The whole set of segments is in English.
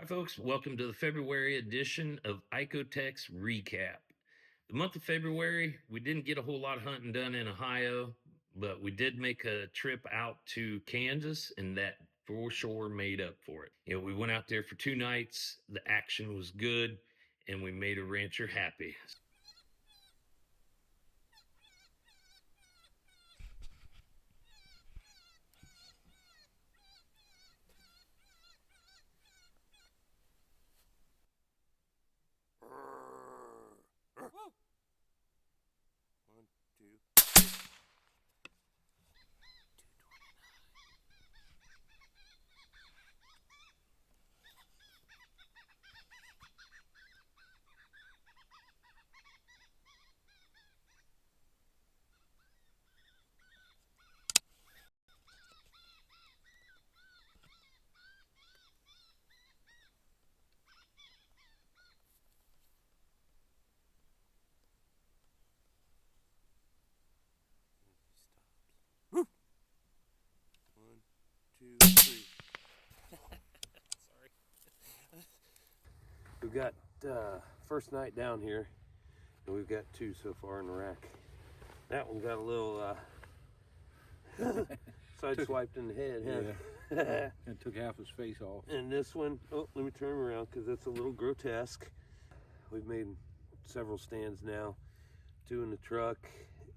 folks. Welcome to the February edition of ICOtec's Recap. The month of February, we didn't get a whole lot of hunting done in Ohio, but we did make a trip out to Kansas, and that for sure made up for it. We went out there for 2 nights. The action was good, and we made a rancher happy. We've got first night down here, and we've got 2 so far in the rack. That one got a little sideswiped in the head. Yeah, and took half his face off. And this one, oh, let me turn him around because that's a little grotesque. We've made several stands now, 2 in the truck,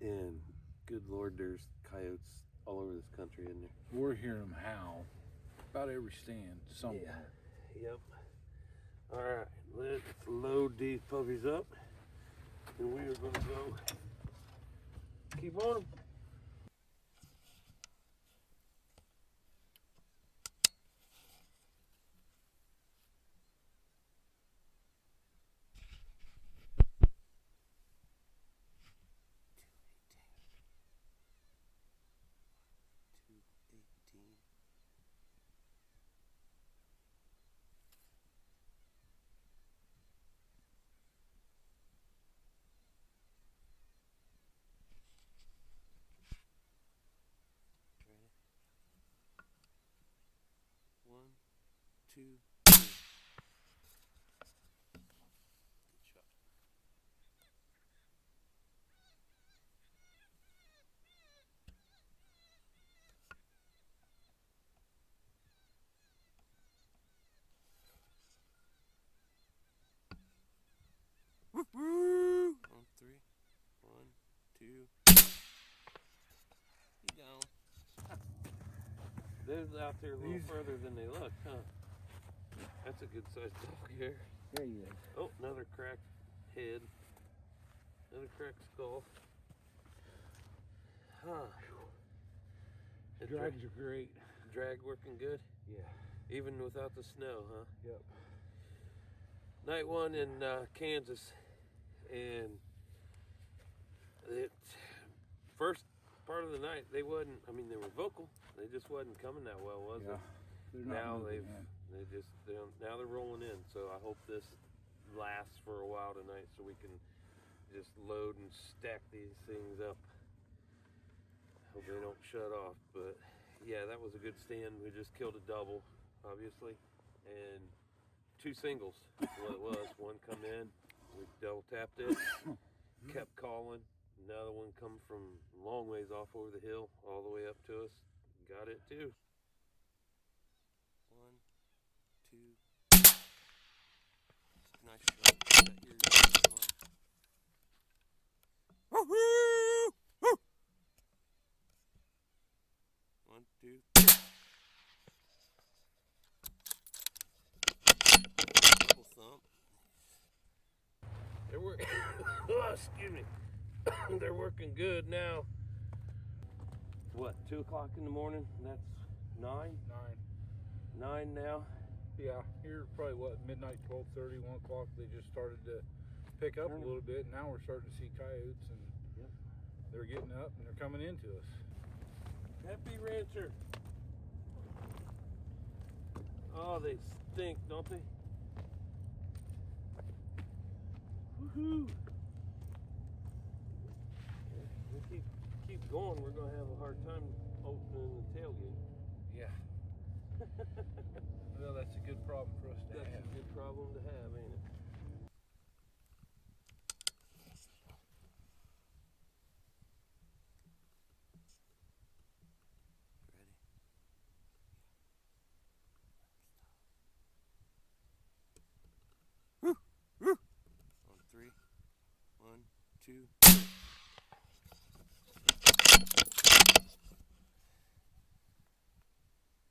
and good Lord, there's coyotes all over this country in there. We're hearing them howl about every stand somewhere. Yeah. Yep. All right, let's load these puppies up, and we are going to go keep on them. One, 2, 3. Good shot. Woo-hoo! On 3. 1, 2. Keep going. They're out there a little further than they look, huh? That's a good sized dog here. There he is. Oh, another cracked head. Another cracked skull. Huh. The Drags are great. drag working good? Yeah. Even without the snow, huh? Yep. Night 1 in Kansas. And it first part of the night they were vocal. They just wasn't coming that well, was it? Now they're rolling in. So I hope this lasts for a while tonight, so we can just load and stack these things up. Hope they don't shut off. But yeah, that was a good stand. We just killed a double, obviously, and 2 singles. That's what it was. One come in, we double tapped it, kept calling. Another one come from a long ways off over the hill, all the way up to us. Got it too. 1, 2. Nice shot. That here is one. Woo-hoo! Woo! 1, 2. Double thump. They're working. Oh, excuse me. They're working good now. What, 2 o'clock in the morning? That's 9? 9 now? Yeah, here probably midnight, 12:30, 1 o'clock. They just started to pick up a little bit. Now we're starting to see coyotes, and they're getting up and they're coming into us. Happy rancher. Oh, they stink, don't they? Woohoo! We keep going, we're gonna have a hard time opening the tailgate. Yeah. Well, that's a good problem for us to That's have. a good problem to have, ain't it? On 3, 1, 2.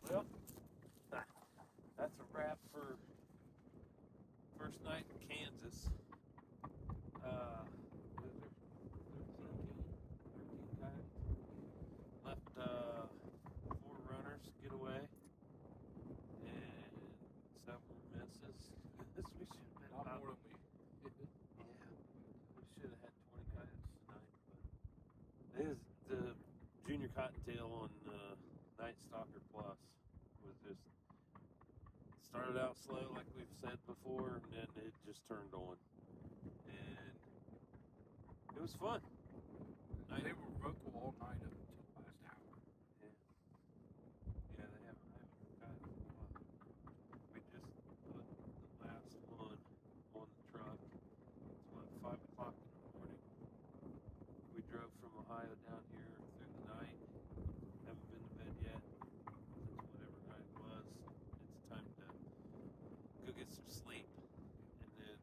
Well, that's a wrap for first night in Kansas. What is there? 13 coyotes. Left 4 runners get away and several misses. We should have been Not about, more than we. yeah, we should have had 20 coyotes tonight. But it is the junior cottontail on Night Stalker Plus was just started out slow, like we've said before, and then it just turned on, and it was fun. They were vocal all night up until the last hour. Yeah, they haven't got. We just put the last one on the truck. It's what, 5 o'clock in the morning. We drove from Ohio down here through the night. Haven't been to bed yet since whatever night it was. It's time to go get some sleep, and then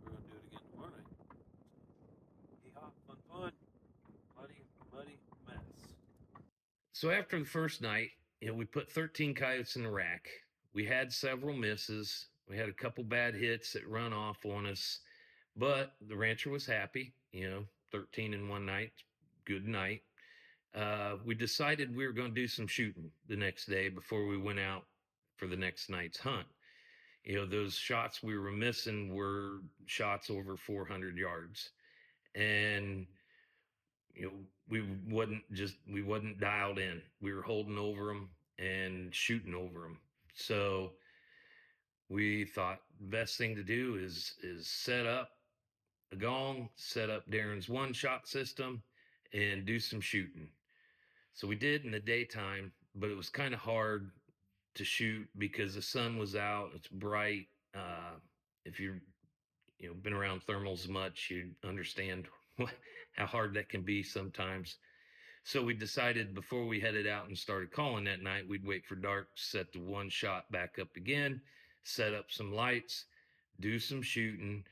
we're gonna do it again tomorrow night. Yeehaw, fun, fun. Muddy mess. So after the first night, we put 13 coyotes in the rack. We had several misses. We had a couple bad hits that run off on us, but the rancher was happy. 13 in one night, good night. We decided we were going to do some shooting the next day before we went out for the next night's hunt. Those shots we were missing were shots over 400 yards. And we wasn't dialed in. We were holding over them and shooting over them. So we thought the best thing to do is set up a gong, set up Darin's one shot system, and do some shooting. So we did in the daytime, but it was kind of hard to shoot because the sun was out. It's bright. If you've been around thermals much, you understand how hard that can be sometimes. So we decided before we headed out and started calling that night, we'd wait for dark, set the one shot back up again, set up some lights, do some shooting,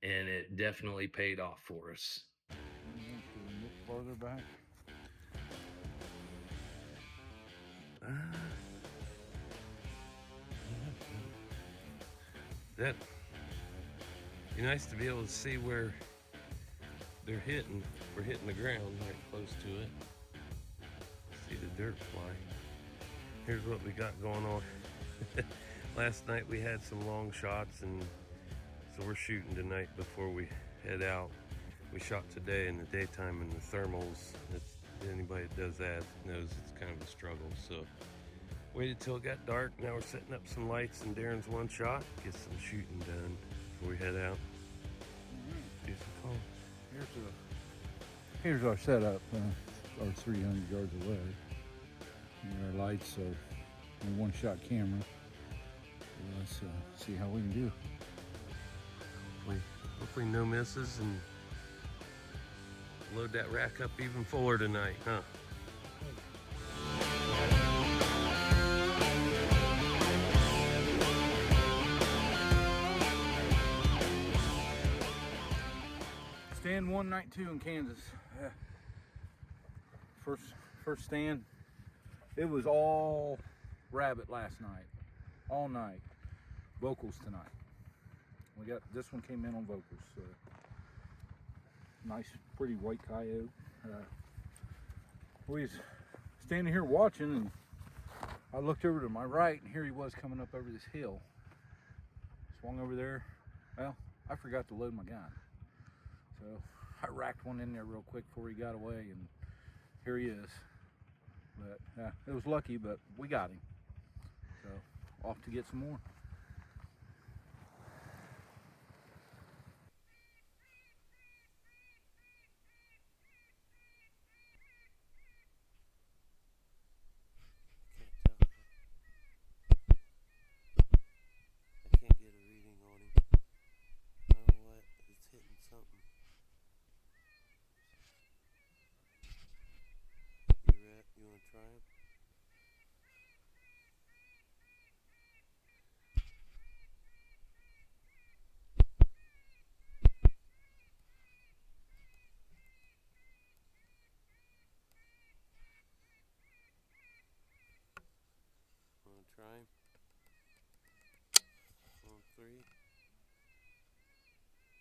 and it definitely paid off for us. Look farther back. That'd be nice to be able to see where they're hitting. We're hitting the ground right close to it. See the dirt fly. Here's what we got going on. Last night we had some long shots, and so we're shooting tonight before we head out. We shot today in the daytime in the thermals. Anybody that does that knows it's kind of a struggle. So waited till it got dark. Now we're setting up some lights and Darin's one shot. Get some shooting done before we head out. Do some calls. Here's our setup. Our 300 yards away. And our lights are a one-shot camera. So let's see how we can do. Hopefully no misses, and load that rack up even fuller tonight, huh? Stand 192 in Kansas. Yeah. First stand. It was all rabbit last night, all night. Vocals tonight. We got this one came in on vocals. Nice, pretty white coyote. We was standing here watching, and I looked over to my right, and here he was coming up over this hill. Swung over there. Well, I forgot to load my gun, so I racked one in there real quick before he got away, and here he is. But it was lucky, but we got him. So off to get some more. Try him. On 3.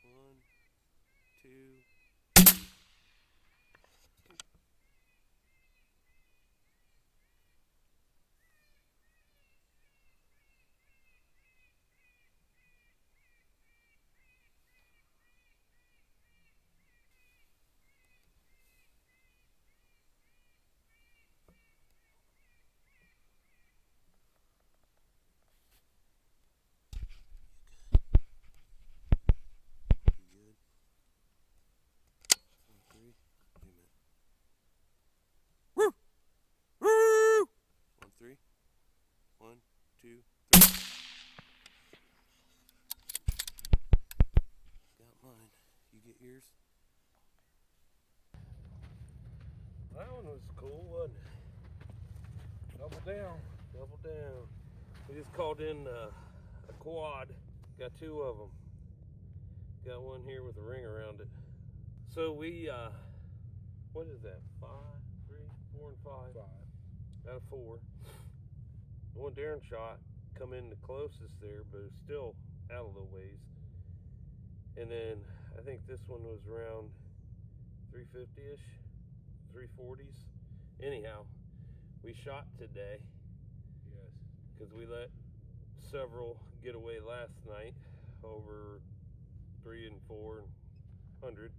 1, 2. Good. On 3. Wait a minute. Woo! Woo! On 3. 1, 2, 3. Got mine. You get yours? That one was cool, wasn't it? Double down. Double down. We just called in a quad. Got 2 of them. Got one here with a ring around it. So we, what is that? 5, 3, 4, and 5. 5. Out of 4. The one Darin shot come in the closest there, but it's still out a little ways. And then I think this one was around 350-ish, 340s. Anyhow, we shot today. Yes. Because we let several get away last night over 300 and 400.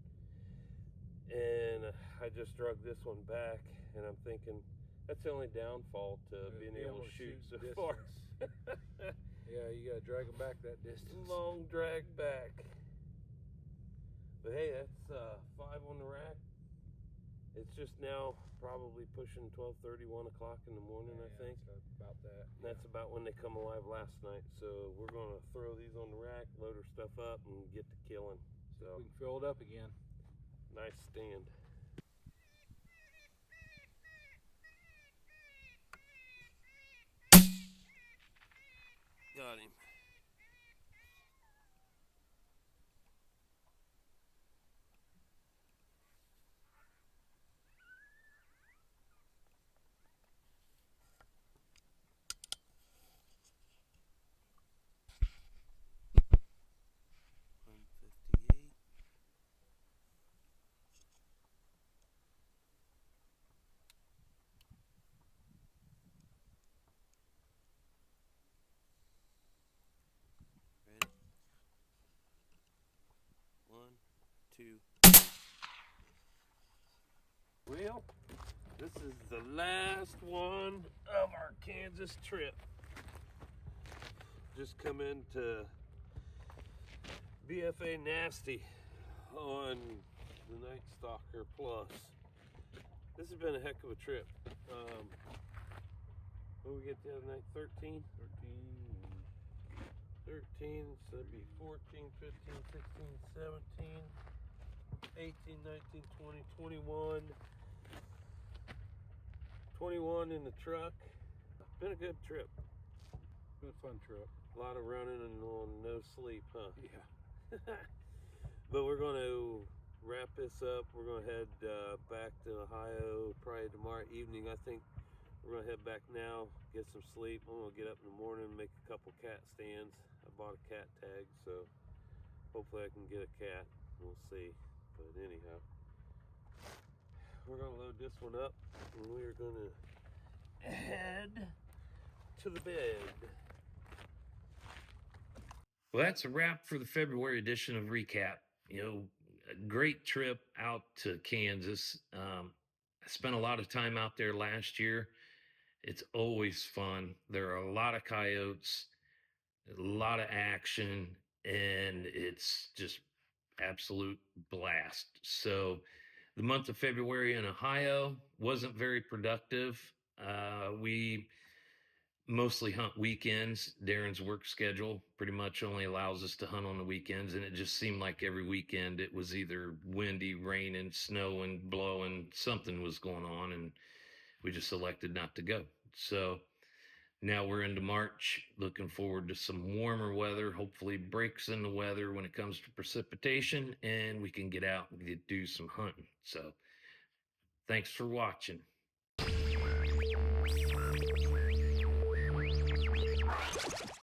And I just drug this one back, and I'm thinking that's the only downfall to being able to shoot so far. Yeah, you gotta drag them back that distance. Long drag back. But hey, that's 5 on the rack. It's just now probably pushing 12:30, 1 o'clock in the morning, I think. That's about that. That's about when they come alive last night. So we're gonna throw these on the rack, load our stuff up, and get to killing. So we can fill it up again. nice stand. Got him. Ready? 1, 2. Well, this is the last one of our Kansas trip. Just come into BFA Nasty on the Night Stalker Plus. This has been a heck of a trip. What did we get the other night? 13? 13, so that'd be 14, 15, 16, 17, 18, 19, 20, 21. 21 in the truck. Been a good trip. Been a fun trip. A lot of running and on no sleep, huh? Yeah. But we're going to wrap this up. We're going to head back to Ohio probably tomorrow evening. I think we're going to head back now, get some sleep. I'm going to get up in the morning and make a couple cat stands. I bought a cat tag, so hopefully I can get a cat. We'll see. But anyhow, we're going to load this one up and we're going to head to the bed. Well, that's a wrap for the February edition of Recap. You know, a great trip out to Kansas. I spent a lot of time out there last year. It's always fun. There are a lot of coyotes, a lot of action, and it's just absolute blast. So the month of February in Ohio wasn't very productive. We mostly hunt weekends. Darin's work schedule pretty much only allows us to hunt on the weekends, and it just seemed like every weekend it was either windy, raining, snowing, blowing, something was going on, and we just elected not to go. So now we're into March, looking forward to some warmer weather, hopefully breaks in the weather when it comes to precipitation, and we can get out and do some hunting. So thanks for watching.